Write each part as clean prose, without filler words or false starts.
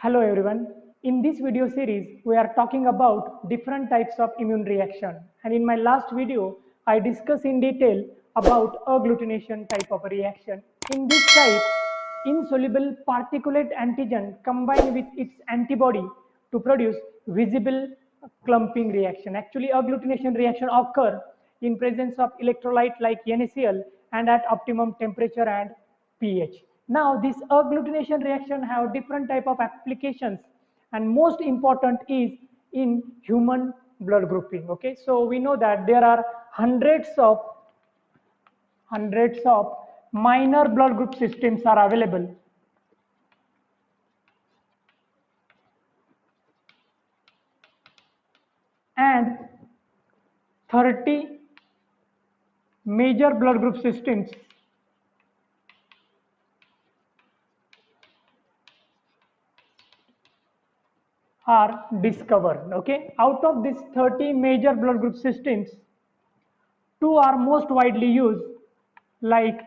Hello everyone. In this video series, we are talking about different types of immune reaction. And in my last video, I discussed in detail about agglutination type of a reaction. In this type, insoluble particulate antigen combine with its antibody to produce visible clumping reaction. Actually, agglutination reaction occur in presence of electrolyte like NaCl and at optimum temperature and pH. Now this agglutination reaction have different type of applications, and most important is in human blood grouping. Okay, so we know that there are hundreds of minor blood group systems are available, and 30 major blood group systems are discovered. Okay, out of these 30 major blood group systems, two are most widely used, like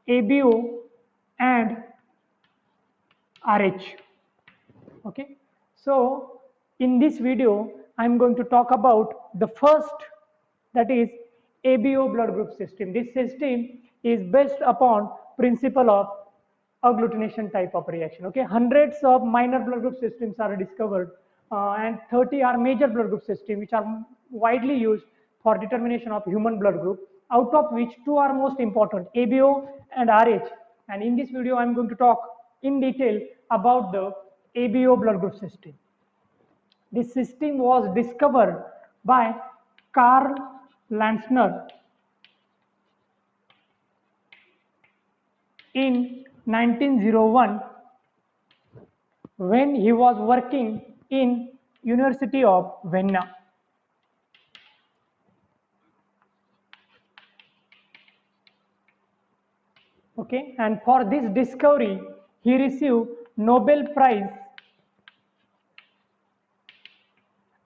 ABO and RH. Okay, so in this video I'm going to talk about the first, that is ABO blood group system. This system is based upon principle of agglutination type of reaction. Okay, hundreds of minor blood group systems are discovered, and 30 are major blood group systems which are widely used for determination of human blood group, out of which two are most important, ABO and RH. And in this video I'm going to talk in detail about the ABO blood group system. This system was discovered by Karl Landsteiner in 1901 when he was working in University of Vienna. Okay, and for this discovery he received Nobel Prize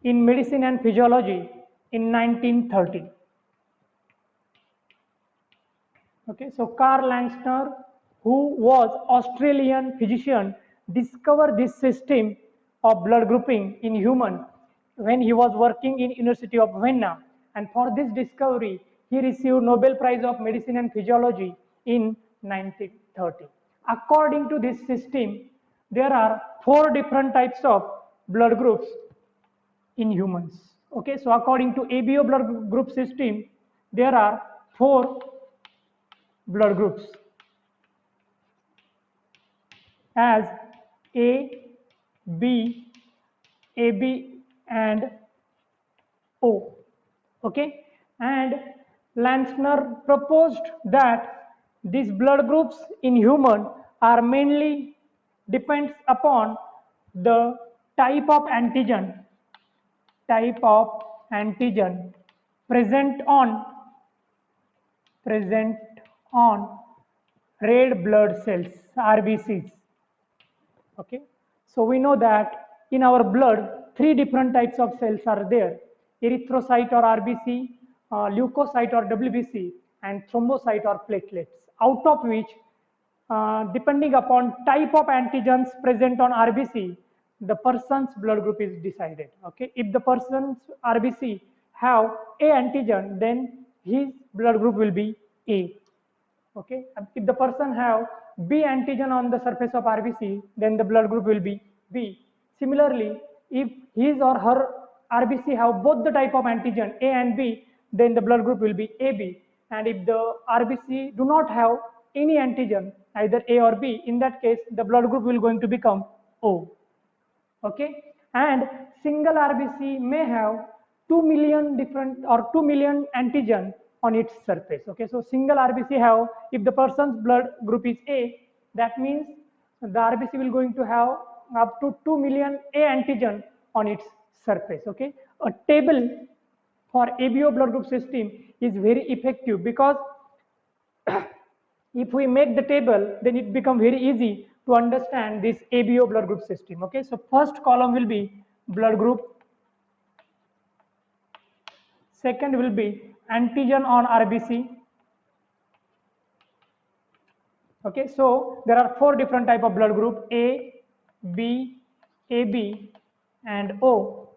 in medicine and physiology in 1930. Okay, so Karl Landsteiner, who was Australian physician, discovered this system of blood grouping in human when he was working in University of Vienna, and for this discovery he received Nobel Prize of Medicine and Physiology in 1930. According to this system, there are four different types of blood groups in humans. Okay, so according to ABO blood group system, there are four blood groups as A, B, AB and O. Okay, and Landsteiner proposed that these blood groups in human are mainly depends upon the type of antigen present on red blood cells, RBCs. Okay, so we know that in our blood three different types of cells are there: erythrocyte or RBC, leukocyte or WBC, and thrombocyte or platelets, out of which depending upon type of antigens present on RBC, the person's blood group is decided. Okay, if the person's RBC have A antigen, then his blood group will be A. Okay, if the person have B antigen on the surface of RBC, then the blood group will be B. Similarly, if his or her RBC have both the type of antigen A and B, then the blood group will be AB. And if the RBC do not have any antigen, either A or B, in that case the blood group will going to become O. Okay, and single RBC may have 2 million different or 2 million antigen on its surface. Okay, so single RBC have, if the person's blood group is A, that means the RBC will going to have up to 2 million A antigen on its surface. Okay, a table for ABO blood group system is very effective, because if we make the table, then it becomes very easy to understand this ABO blood group system. Okay, so first column will be blood group, second will be antigen on RBC. Okay, so there are four different type of blood group: A, B, AB and O.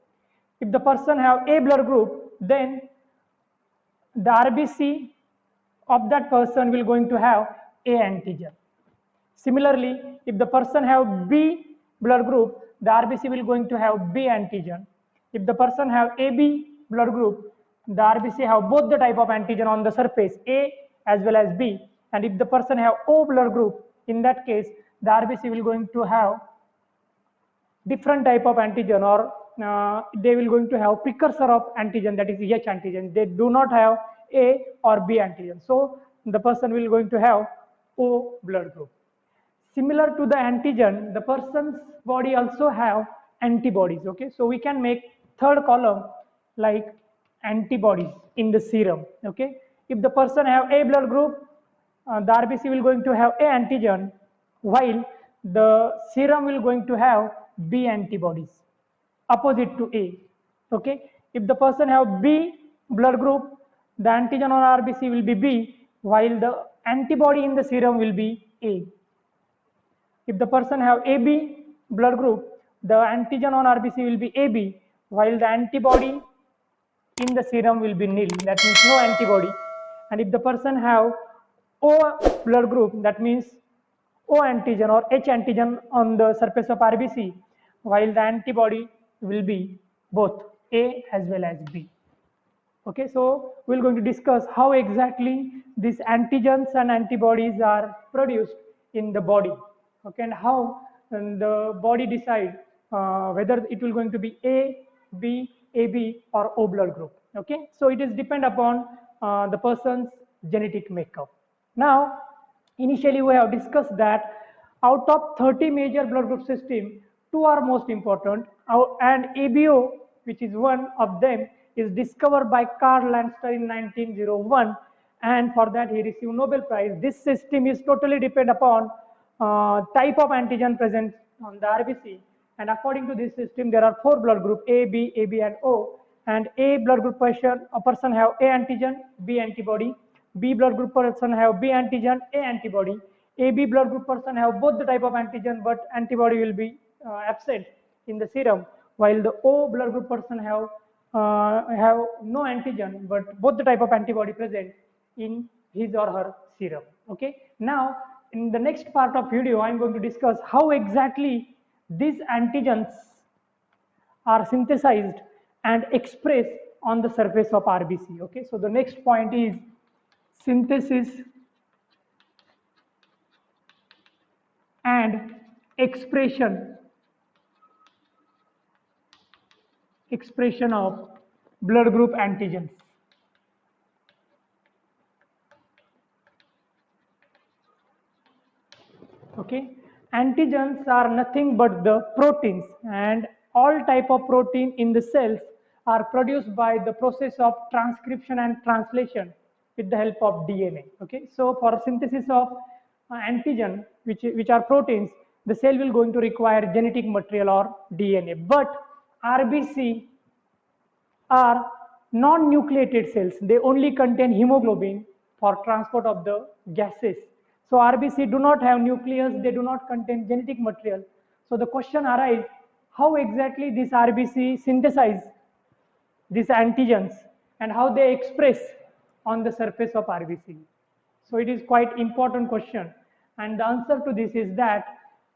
If the person have A blood group, then the RBC of that person will going to have A antigen. Similarly, if the person have B blood group, the RBC will going to have B antigen. If the person have AB blood group, the RBC have both the type of antigen on the surface, A as well as B. And if the person have O blood group, in that case, the RBC will going to have different type of antigen, or they will going to have precursor of antigen, that is H antigen. They do not have A or B antigen. So the person will going to have O blood group. Similar to the antigen, the person's body also have antibodies. Okay, so we can make third column like antibodies in the serum. Okay, if the person have A blood group, the RBC will going to have A antigen, while the serum will going to have B antibodies opposite to A. Okay, if the person have B blood group, the antigen on RBC will be B, while the antibody in the serum will be A. If the person have AB blood group, the antigen on RBC will be AB, while the antibody in the serum will be nil, that means no antibody. And if the person have O blood group, that means O antigen or H antigen on the surface of RBC, while the antibody will be both A as well as B. Okay, so we're going to discuss how exactly these antigens and antibodies are produced in the body. Okay, and how the body decide whether it will going to be A, B, AB or O blood group. Okay, so it is depend upon the person's genetic makeup. Now, initially we have discussed that out of 30 major blood group system, 2 are most important, and ABO, which is one of them, is discovered by Karl Landsteiner in 1901, and for that he received Nobel Prize. This system is totally depend upon type of antigen present on the RBC, and according to this system there are 4 blood group A, B, AB and O, and A blood group person have A antigen, B antibody, B blood group person have B antigen, A antibody, AB blood group person have both the type of antigen but antibody will be absent in the serum, while the O blood group person have no antigen but both the type of antibody present in his or her serum. Okay, now in the next part of video I am going to discuss how exactly these antigens are synthesized and expressed on the surface of RBC. Okay, so the next point is synthesis and expression of blood group antigens. Okay, antigens are nothing but the proteins, and all type of protein in the cells are produced by the process of transcription and translation with the help of DNA. Okay, so for synthesis of antigen, which are proteins, the cell will going to require genetic material or DNA. But RBC are non-nucleated cells. They only contain hemoglobin for transport of the gases. So RBC do not have nucleus, they do not contain genetic material. So the question arises, how exactly this RBC synthesize these antigens and how they express on the surface of RBC? So it is quite important question, and the answer to this is that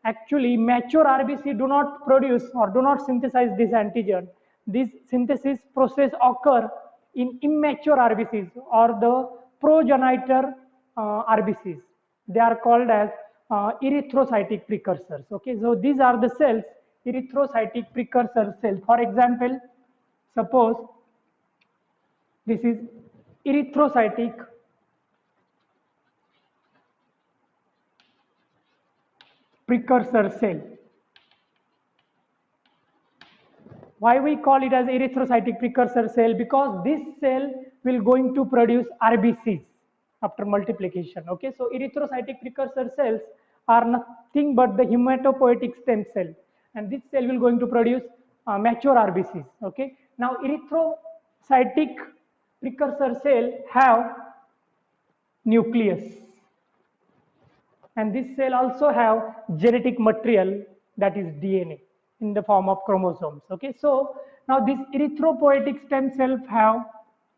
actually mature RBC do not produce or do not synthesize this antigen. This synthesis process occur in immature RBCs or the progenitor RBCs. They are called as erythrocytic precursors. Okay, so these are the cells, erythrocytic precursor cells. For example, suppose this is erythrocytic precursor cell. Why we call it as erythrocytic precursor cell? Because this cell will going to produce RBCs after multiplication. Okay, so erythrocytic precursor cells are nothing but the hematopoietic stem cell, and this cell will going to produce mature RBCs. Okay, now erythrocytic precursor cell have nucleus, and this cell also have genetic material, that is DNA. in the form of chromosomes. Okay, so now these erythropoietic stem cells have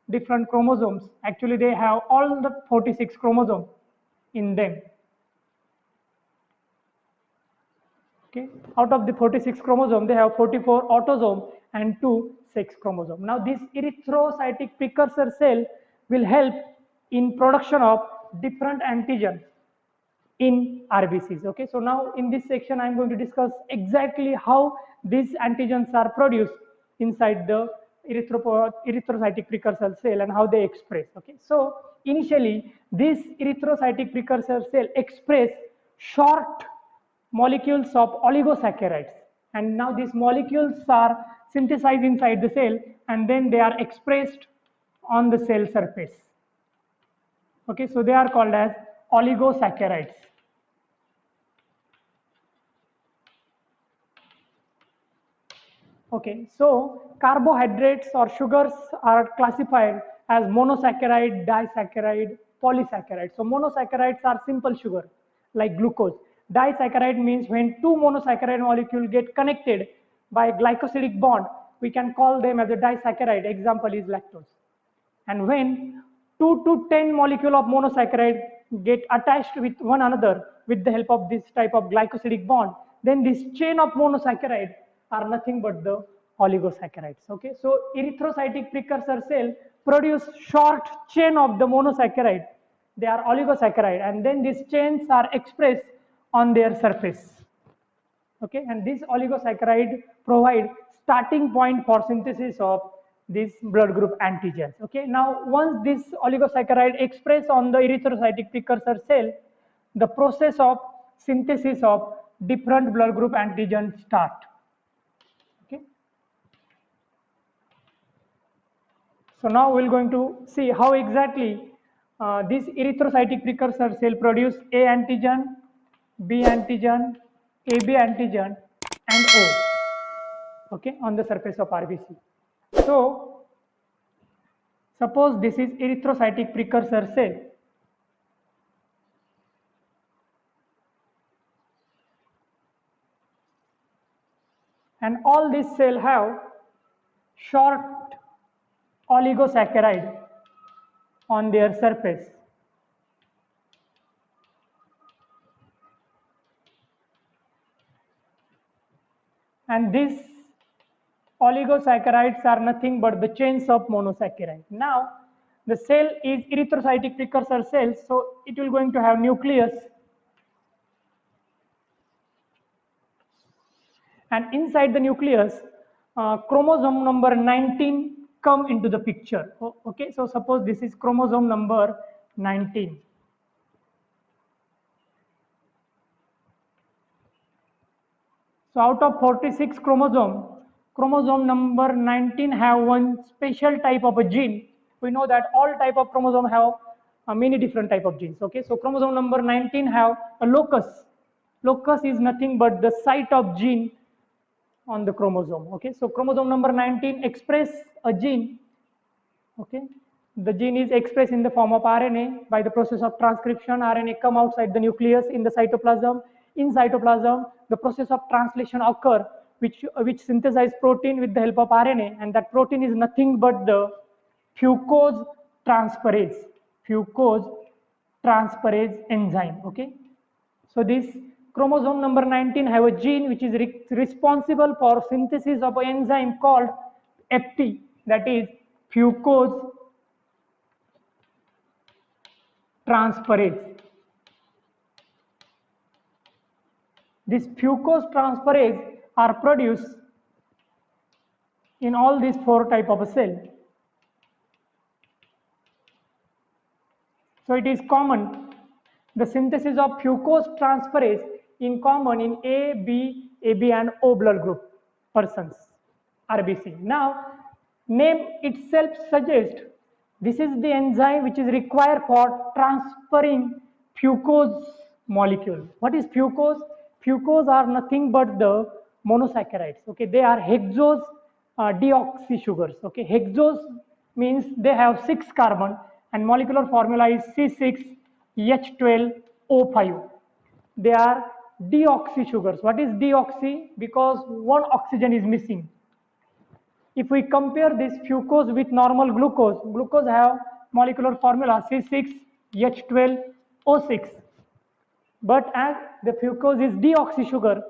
different chromosomes. Actually, they have all the 46 chromosomes in them. Okay, out of the 46 chromosome, they have 44 autosome and 2 sex chromosome. Now, this erythrocytic precursor cell will help in production of different antigens in RBCs. Okay, so now in this section, I am going to discuss exactly how these antigens are produced inside the erythrocytic precursor cell and how they express. Okay, so initially, this erythrocytic precursor cell express short molecules of oligosaccharides, and now these molecules are synthesized inside the cell and then they are expressed on the cell surface. Okay, so they are called as oligosaccharides. Okay, so carbohydrates or sugars are classified as monosaccharide, disaccharide, polysaccharide. So monosaccharides are simple sugar like glucose. Disaccharide means when two monosaccharide molecules get connected by glycosidic bond, we can call them as a disaccharide. Example is lactose. And when 2 to 10 molecule of monosaccharide get attached with one another with the help of this type of glycosidic bond, then this chain of monosaccharide are nothing but the oligosaccharides. Okay, so erythrocytic precursor cell produce short chain of the monosaccharide. They are oligosaccharide, and then these chains are expressed on their surface. Okay, and this oligosaccharide provide starting point for synthesis of these blood group antigens. Okay, now once this oligosaccharide express on the erythrocytic precursor cell, the process of synthesis of different blood group antigens start. Okay, so now we're going to see how exactly this erythrocytic precursor cell produce A antigen, B antigen, AB antigen, and O. Okay, on the surface of RBC. So, suppose this is erythrocytic precursor cell. And all these cells have short oligosaccharide on their surface. And these oligosaccharides are nothing but the chains of monosaccharide. Now, the cell is erythrocytic precursor cell, so it will going to have nucleus. And inside the nucleus, chromosome number 19 come into the picture. Okay, so suppose this is chromosome number 19. So out of 46 chromosome number 19 have one special type of a gene. We know that all type of chromosome have many different type of genes. Okay, so chromosome number 19 have a locus. Locus is nothing but the site of gene on the chromosome. Okay, so chromosome number 19 express a gene. Okay, the gene is expressed in the form of RNA. By the process of transcription, RNA come outside the nucleus in the cytoplasm. In cytoplasm, the process of translation occur, which synthesize protein with the help of RNA, and that protein is nothing but the fucose transferase. Fucose transferase enzyme. Okay, so this chromosome number 19 have a gene which is responsible for synthesis of an enzyme called FT, that is fucose transferase. This fucose transferase are produced in all these four type of a cell. So it is common, the synthesis of fucose transferase in common in A, B, AB and O blood group persons, RBC. Now, name itself suggests this is the enzyme which is required for transferring fucose molecule. What is fucose? Fucose are nothing but the monosaccharides. Okay, they are hexose deoxy sugars. Okay, hexose means they have 6 carbon and molecular formula is C6H12O5. They are deoxy sugars. What is deoxy? Because one oxygen is missing. If we compare this fucose with normal glucose, glucose have molecular formula C6H12O6. But as the fucose is deoxy sugar,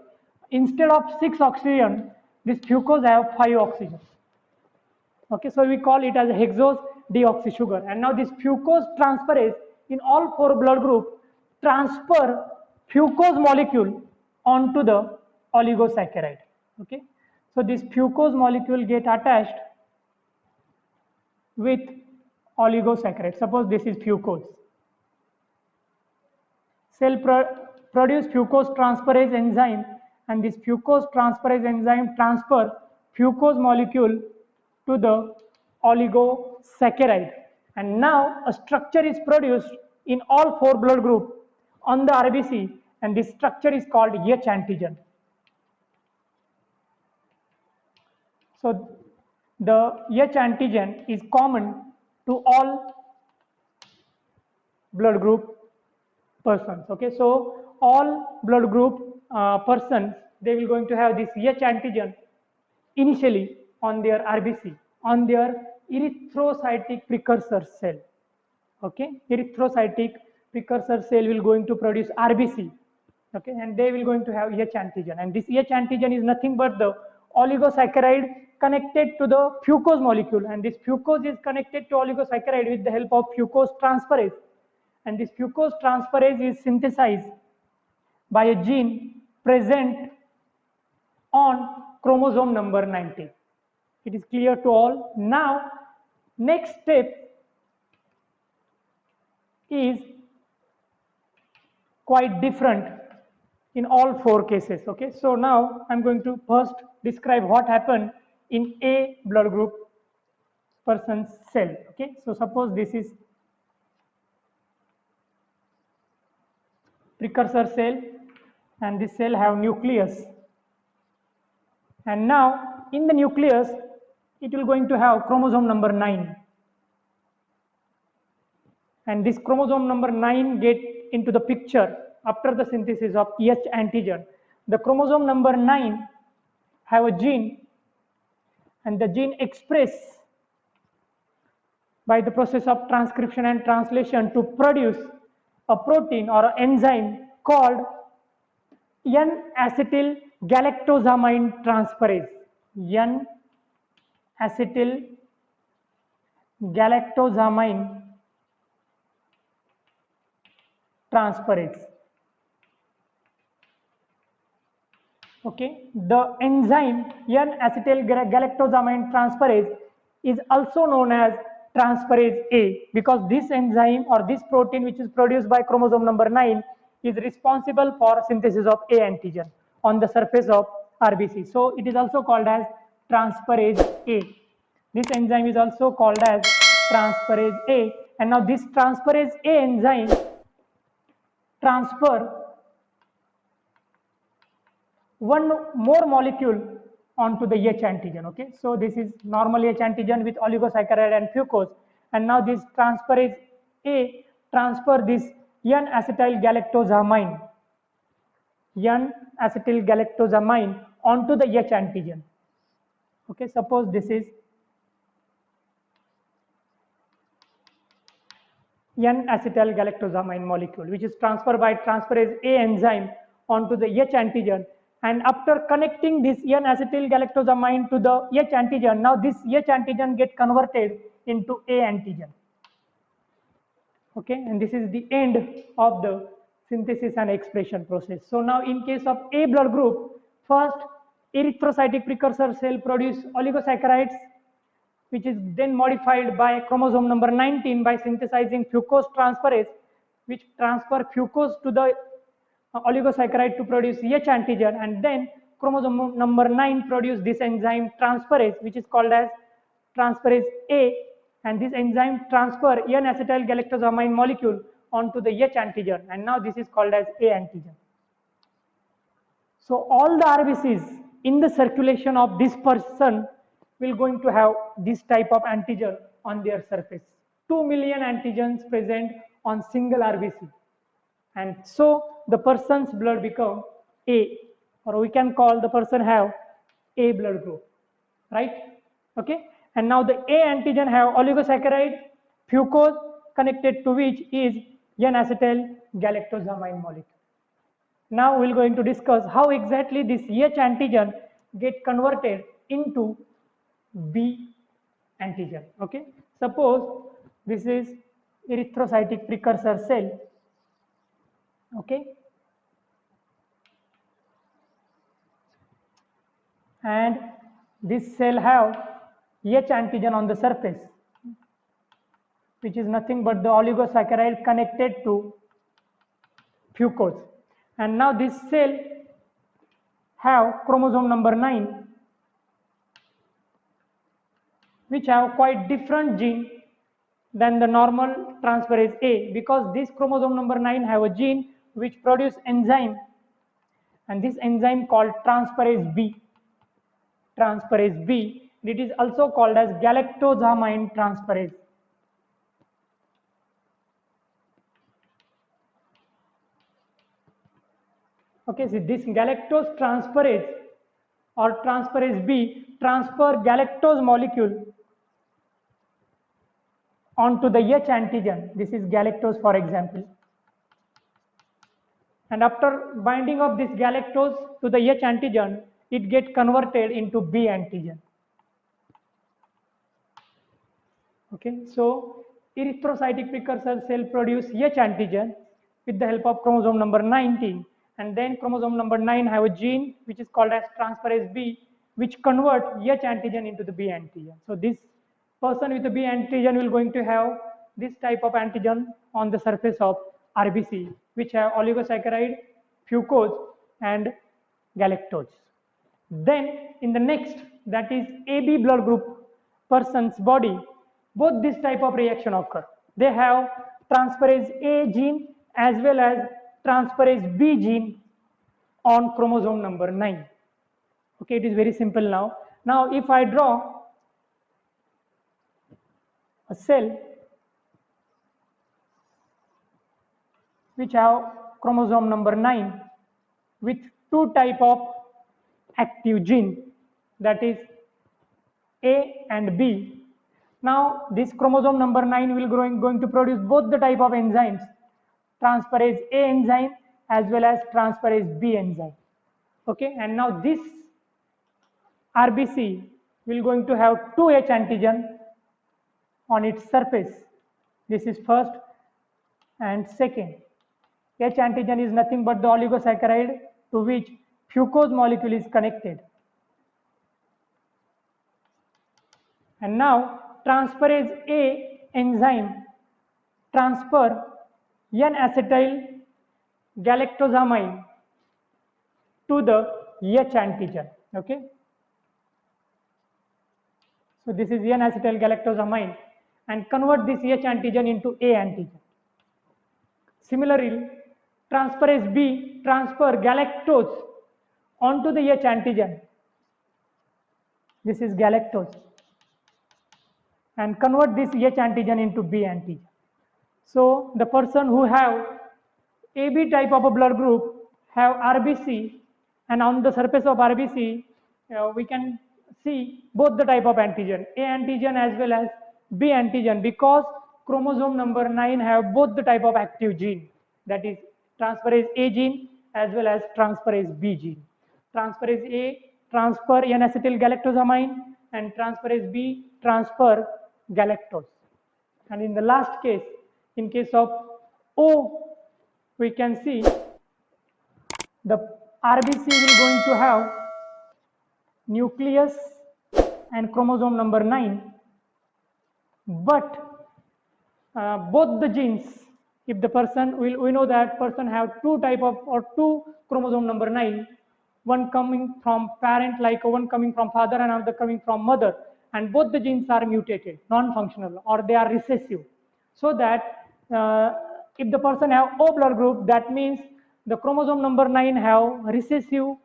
instead of 6 oxygen, this fucose have 5 oxygen. Okay, so we call it as a hexose deoxy sugar. And now this fucose transferase in all 4 blood group transfer fucose molecule onto the oligosaccharide. Okay, so this fucose molecule get attached with oligosaccharide. Suppose this is fucose. Cell produce fucose transferase enzyme, and this fucose transferase enzyme transfer fucose molecule to the oligosaccharide, and now a structure is produced in all 4 blood group on the RBC, and this structure is called H antigen. So the H antigen is common to all blood group persons. Okay, so all blood group persons, they will going to have this H antigen initially on their RBC, on their erythrocytic precursor cell. Okay, erythrocytic precursor cell will going to produce RBC. Okay, and they will going to have H antigen, and this H antigen is nothing but the oligosaccharide connected to the fucose molecule, and this fucose is connected to oligosaccharide with the help of fucose transferase, and this fucose transferase is synthesized by a gene present on chromosome number 19. It is clear to all. Now, next step is quite different in all 4 cases. Okay, so now I'm going to first describe what happened in A blood group person's cell. Okay, so suppose this is precursor cell, and this cell have nucleus, and now in the nucleus it will going to have chromosome number 9, and this chromosome number 9 get into the picture after the synthesis of H antigen. The chromosome number 9 have a gene, and the gene express by the process of transcription and translation to produce a protein or an enzyme called N-acetyl galactosamine transferase. N-acetyl galactosamine transferase. Okay, the enzyme N-acetyl galactosamine transferase is also known as transferase A, because this enzyme or this protein which is produced by chromosome number 9 is responsible for synthesis of A antigen on the surface of RBC. So it is also called as transferase A. This enzyme is also called as transferase A, and now this transferase A enzyme transfer one more molecule onto the H antigen. Okay, so this is normal H antigen with oligosaccharide and fucose, and now this transferase A transfer this N-acetyl galactosamine onto the H antigen. Okay, suppose this is N-acetyl galactosamine molecule, which is transferred by transferase A enzyme onto the H antigen, and after connecting this N-acetyl galactosamine to the H antigen, now this H antigen get converted into A antigen. Okay, and this is the end of the synthesis and expression process. So now in case of A blood group, first erythrocytic precursor cell produce oligosaccharides, which is then modified by chromosome number 19 by synthesizing fucose transferase, which transfer fucose to the oligosaccharide to produce H antigen, and then chromosome number 9 produce this enzyme transferase, which is called as transferase A, and this enzyme transfer N-acetyl galactosamine molecule onto the H antigen, and now this is called as A antigen. So all the RBCs in the circulation of this person will going to have this type of antigen on their surface. 2 million antigens present on single RBC, and so the person's blood become A, or we can call the person have A blood group, right? Okay, and now the A antigen have oligosaccharide fucose connected to which is N-acetyl galactosamine molecule. Now we are going to discuss how exactly this H antigen get converted into B antigen. Okay, suppose this is erythrocytic precursor cell. Okay, and this cell have H antigen on the surface, which is nothing but the oligosaccharide connected to fucose. And now this cell have chromosome number 9, which have quite different gene than the normal transferase A, because this chromosome number 9 have a gene which produce enzyme, and this enzyme called transferase B. Transferase B, it is also called as galactosamine transferase. Okay, so this galactose transferase or transferase B transfer galactose molecule onto the H antigen. This is galactose, for example. And after binding of this galactose to the H antigen, it gets converted into B antigen. Okay, so erythrocytic precursor cell produce H antigen with the help of chromosome number 19, and then chromosome number 9 have a gene which is called as transferase B, which convert H antigen into the B antigen. So this person with the B antigen will going to have this type of antigen on the surface of RBC, which have oligosaccharide, fucose, and galactose. Then in the next, that is AB blood group person's body, both this type of reaction occur. They have transferase A gene as well as transferase B gene on chromosome number 9. Okay, it is very simple now. Now if I draw a cell which have chromosome number 9 with two type of active gene, that is A and B. Now this chromosome number 9 will going to produce both the type of enzymes, transferase A enzyme as well as transferase B enzyme. Okay, and now this RBC will going to have two H antigen on its surface. This is first and second. H antigen is nothing but the oligosaccharide to which fucose molecule is connected. And now transferase A enzyme transfer N-acetyl galactosamine to the H antigen. Okay, so this is N-acetyl galactosamine and convert this H antigen into A antigen. Similarly, transferase B transfer galactose onto the H antigen. This is galactose, and convert this H antigen into B antigen. So the person who have AB type of a blood group have RBC, and on the surface of RBC we can see both the type of antigen, A antigen as well as B antigen, because chromosome number 9 have both the type of active gene, that is transferase A gene as well as transferase B gene. Transferase A transfer N-acetyl galactosamine and transferase B transfer galactose. And in the last case, in case of O, we can see the RBC will going to have nucleus and chromosome number 9, but both the genes, if the person we know that person have two type of or two chromosome number 9, one coming from parent, like one coming from father and another coming from mother, and both the genes are mutated, non-functional, or they are recessive. So that if the person have O blood group, that means the chromosome number 9 have recessive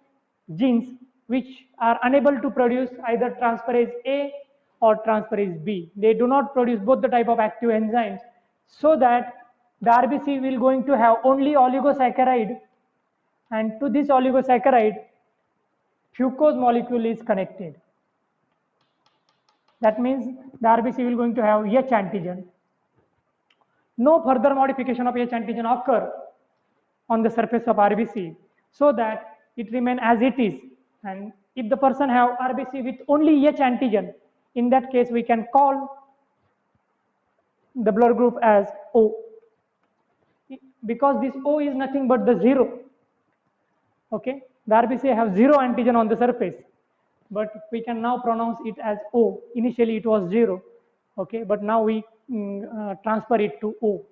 genes which are unable to produce either transferase A or transferase B. They do not produce both the type of active enzymes, so that the RBC will going to have only oligosaccharide and to this oligosaccharide, fucose molecule is connected. That means the RBC will going to have H antigen. No further modification of H antigen occur on the surface of RBC, so that it remain as it is. And if the person have RBC with only H antigen, in that case we can call the blood group as O, because this O is nothing but the 0. Okay, the RBC have 0 antigen on the surface, but we can now pronounce it as O. Initially it was 0, okay, but now we transfer it to O,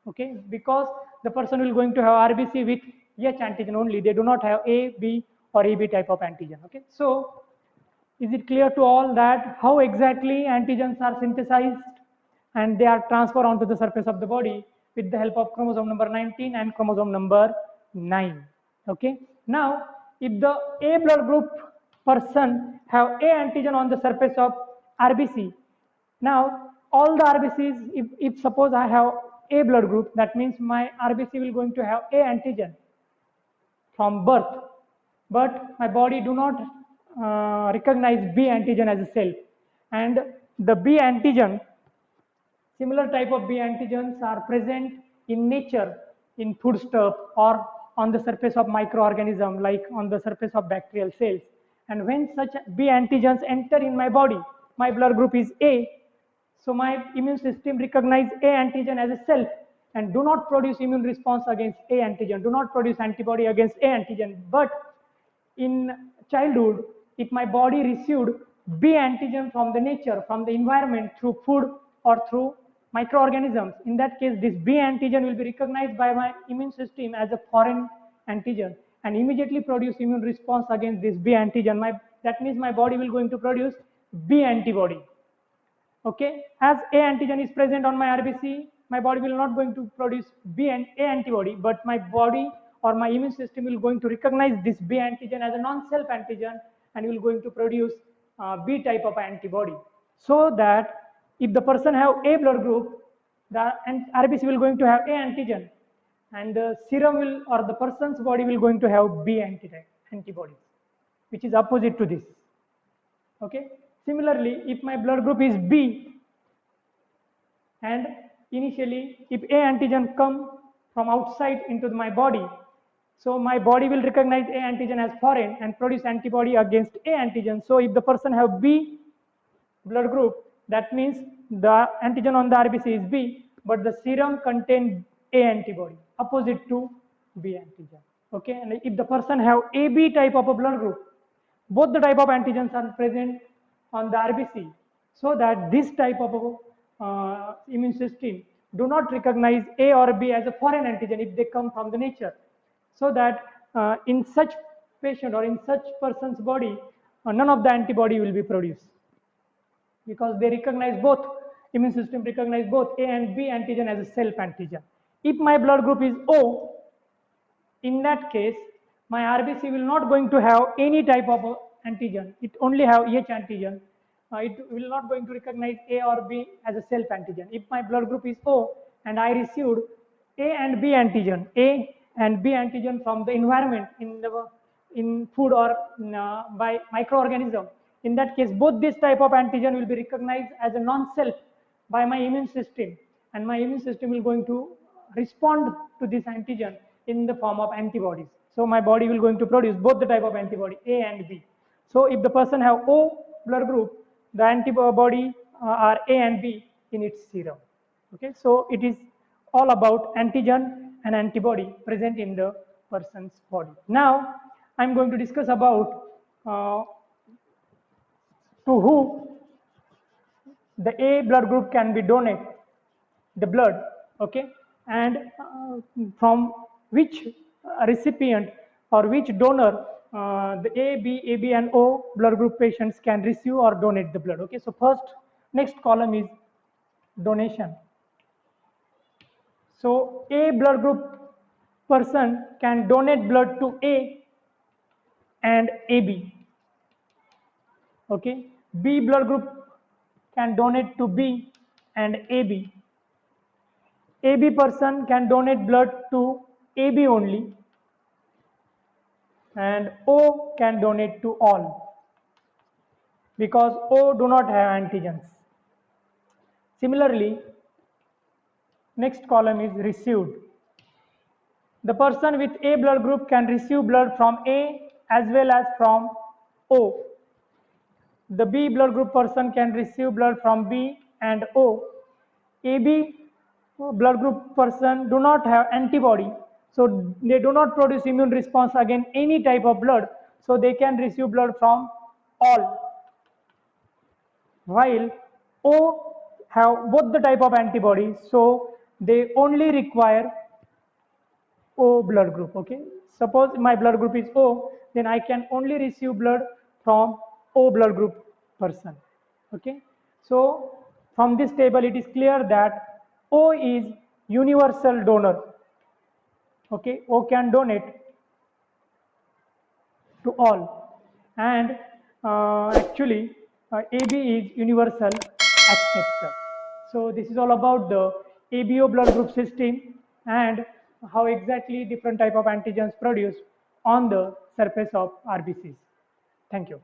okay, because the person will going to have RBC with H antigen only. They do not have A, B or AB type of antigen. Okay, so is it clear to all that how exactly antigens are synthesized and they are transferred onto the surface of the body with the help of chromosome number 19 and chromosome number 9. Okay, now if the A blood group person have A antigen on the surface of RBC, now all the RBCs, if suppose I have A blood group, that means my RBC will going to have A antigen from birth, but my body do not recognize B antigen as a self, and the B antigen, similar type of B antigens are present in nature, in foodstuff or on the surface of microorganism, like on the surface of bacterial cells. And when such B antigens enter in my body, my blood group is A, so my immune system recognize A antigen as a self and do not produce immune response against A antigen, do not produce antibody against A antigen. But in childhood, if my body received B antigen from the nature, from the environment, through food or through microorganisms, in that case this B antigen will be recognized by my immune system as a foreign antigen and immediately produce immune response against this B antigen. That means my body will going to produce B antibody. Okay, as A antigen is present on my RBC, my body will not going to produce B and A antibody, but my body or my immune system will going to recognize this B antigen as a non-self antigen and will going to produce B type of antibody. So that if the person have A blood group, the RBC will going to have A antigen, and the serum will, or the person's body will going to have B antibodies, which is opposite to this. Okay. Similarly, if my blood group is B, and initially if A antigen come from outside into my body, so my body will recognize A antigen as foreign and produce antibody against A antigen. So if the person have B blood group, that means the antigen on the RBC is B, but the serum contain A antibody, opposite to B antigen. Okay, and if the person have AB type of a blood group, both the type of antigens are present on the RBC, so that this type of immune system do not recognize A or B as a foreign antigen if they come from the nature, so that in such patient or in such person's body, none of the antibody will be produced, because they recognize both, immune system recognize both A and B antigen as a self antigen. If my blood group is O, in that case my RBC will not going to have any type of antigen, it only have H antigen. It will not going to recognize A or B as a self antigen. If my blood group is O and I received A and B antigen from the environment, in food or by microorganism, in that case both this type of antigen will be recognized as a non-self by my immune system, and my immune system will going to respond to this antigen in the form of antibodies. So my body will going to produce both the type of antibody, A and B. So if the person have O blood group, the antibody are A and B in its serum. Okay, so it is all about antigen and antibody present in the person's body. Now I am going to discuss about to who the A blood group can be donated, the blood, okay, and from which recipient or which donor the A, B, AB and O blood group patients can receive or donate the blood. Okay, so first, next column is donation. So A blood group person can donate blood to A and AB. Okay, B blood group can donate to B and AB. AB person can donate blood to AB only. and O can donate to all because O do not have antigens. Similarly, next column is received. The person with A blood group can receive blood from A as well as from O. The B blood group person can receive blood from B and O. AB blood group person do not have antibody, so they do not produce immune response against any type of blood, so they can receive blood from all. While O have both the type of antibodies, so they only require O blood group. Okay, suppose my blood group is O, then I can only receive blood from O blood group person. Okay, so from this table it is clear that O is universal donor. Okay, O can donate to all, and actually AB is universal acceptor. So this is all about the ABO blood group system and how exactly different type of antigens produced on the surface of RBCs. Thank you.